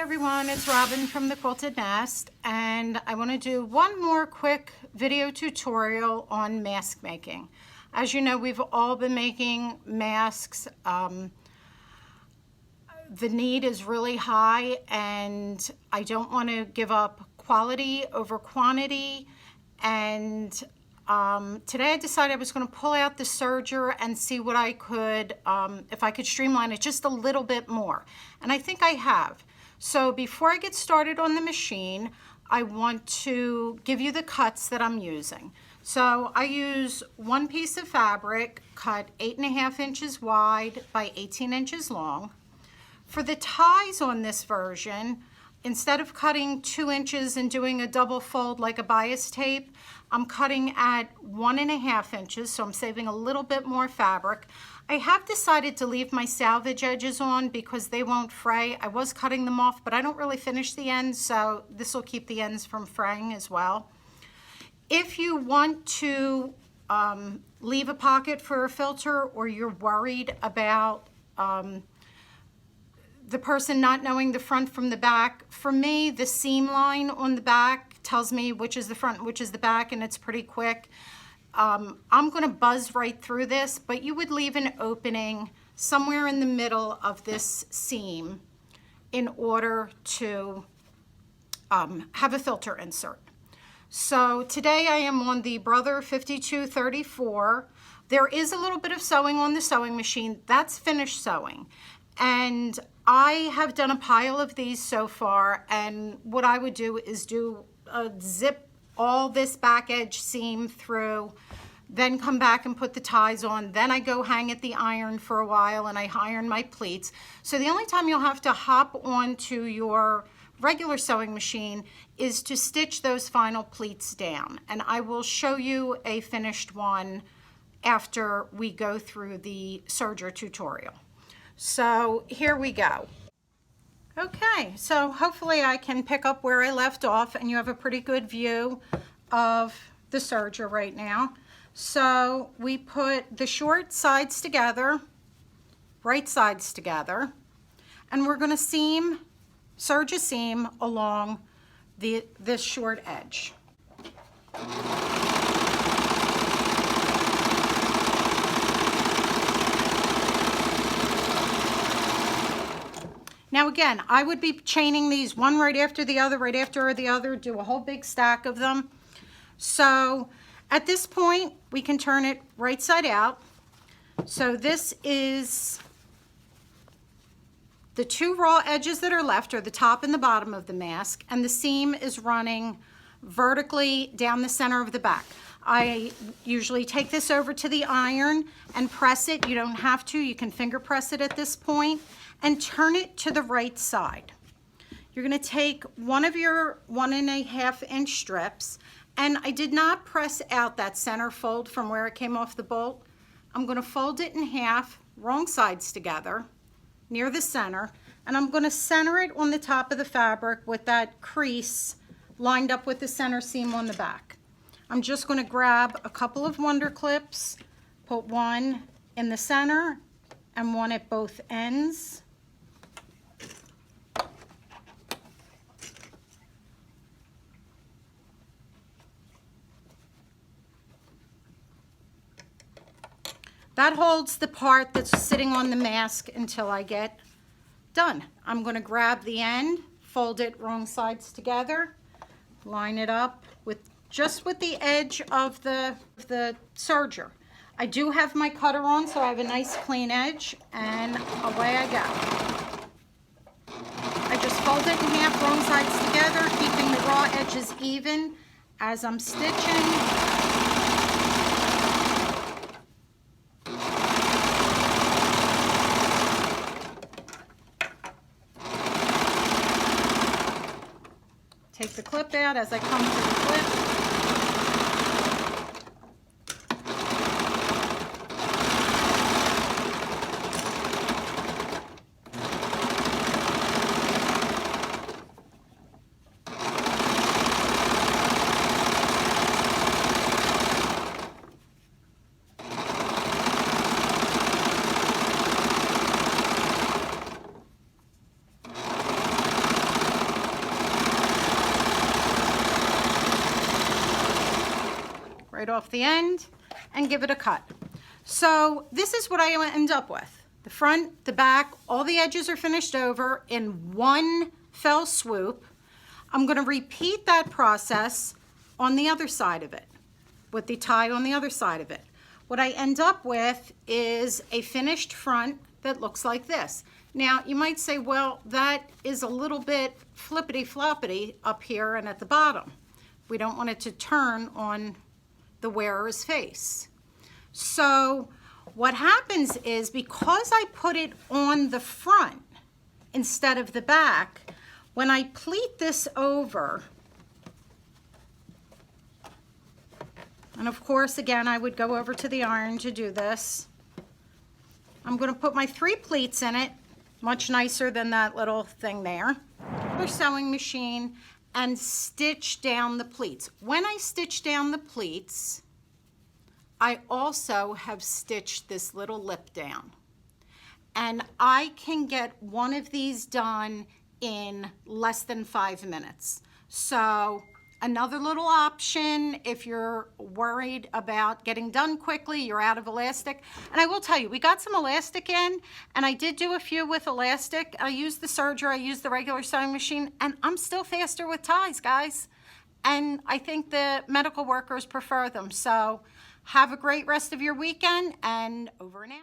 everyone, it's Robin from the Quilted Nest, and I want to do one more quick video tutorial on mask making. As you know, we've all been making masks. The need is really high, and I don't want to give up quality over quantity. And today I decided I was going to pull out the serger and see what I could, if I could streamline it just a little bit more. And I think I have. So before I get started on the machine, I want to give you the cuts that I'm using. So I use one piece of fabric cut 8.5 inches wide by 18 inches long. For the ties on this version, instead of cutting 2 inches and doing a double fold like a bias tape, I'm cutting at 1.5 inches, so I'm saving a little bit more fabric. I have decided to leave my salvage edges on because they won't fray. I was cutting them off, but I don't really finish the ends, so this will keep the ends from fraying as well. If you want to leave a pocket for a filter, or you're worried about the person not knowing the front from the back, for me, the seam line on the back tells me which is the front, which is the back, and it's pretty quick. I'm going to buzz right through this, but you would leave an opening somewhere in the middle of this seam in order to have a filter insert. So today I am on the Brother 5234. There is a little bit of sewing on the sewing machine. That's finished sewing. And I have done a pile of these so far, and what I would do is zip all this back edge seam through, then come back and put the ties on. Then I go hang at the iron for a while and I iron my pleats. So the only time you'll have to hop onto your regular sewing machine is to stitch those final pleats down. And I will show you a finished one after we go through the serger tutorial. So here we go. Okay, so hopefully I can pick up where I left off and you have a pretty good view of the serger right now. So we put the short sides together, right sides together, and we're going to serge a seam along this short edge. Now again, I would be chaining these one right after the other, right after the other, do a whole big stack of them. So at this point, we can turn it right side out. So this is the two raw edges that are left, are the top and the bottom of the mask, and the seam is running vertically down the center of the back. I usually take this over to the iron and press it. You don't have to, you can finger press it at this point, and turn it to the right side. You're going to take one of your 1.5 inch strips, and I did not press out that center fold from where it came off the bolt. I'm going to fold it in half, wrong sides together, near the center, and I'm going to center it on the top of the fabric with that crease lined up with the center seam on the back. I'm just going to grab a couple of wonder clips, put one in the center and one at both ends. That holds the part that's sitting on the mask until I get done. I'm going to grab the end, fold it wrong sides together, line it up with just with the edge of the serger. I do have my cutter on, so I have a nice clean edge, and away I go. I just fold it in half, wrong sides together, keeping the raw edges even as I'm stitching. Take the clip out as I come to the clip. right off the end and give it a cut. So this is what I end up with. The front, the back, all the edges are finished over in one fell swoop. I'm going to repeat that process on the other side of it, with the tie on the other side of it. What I end up with is a finished front that looks like this. Now, you might say, well, that is a little bit flippity-floppity up here and at the bottom. We don't want it to turn on the wearer's face. So what happens is, because I put it on the front instead of the back, when I pleat this over, and of course, again, I would go over to the iron to do this. I'm going to put my 3 pleats in it, much nicer than that little thing there. The sewing machine, and stitch down the pleats. When I stitch down the pleats, I also have stitched this little lip down. And I can get one of these done in less than 5 minutes. So another little option if you're worried about getting done quickly, you're out of elastic. And I will tell you, we got some elastic in, and I did do a few with elastic. I used the serger, I used the regular sewing machine, and I'm still faster with ties, guys. And I think the medical workers prefer them. So have a great rest of your weekend, and over and out.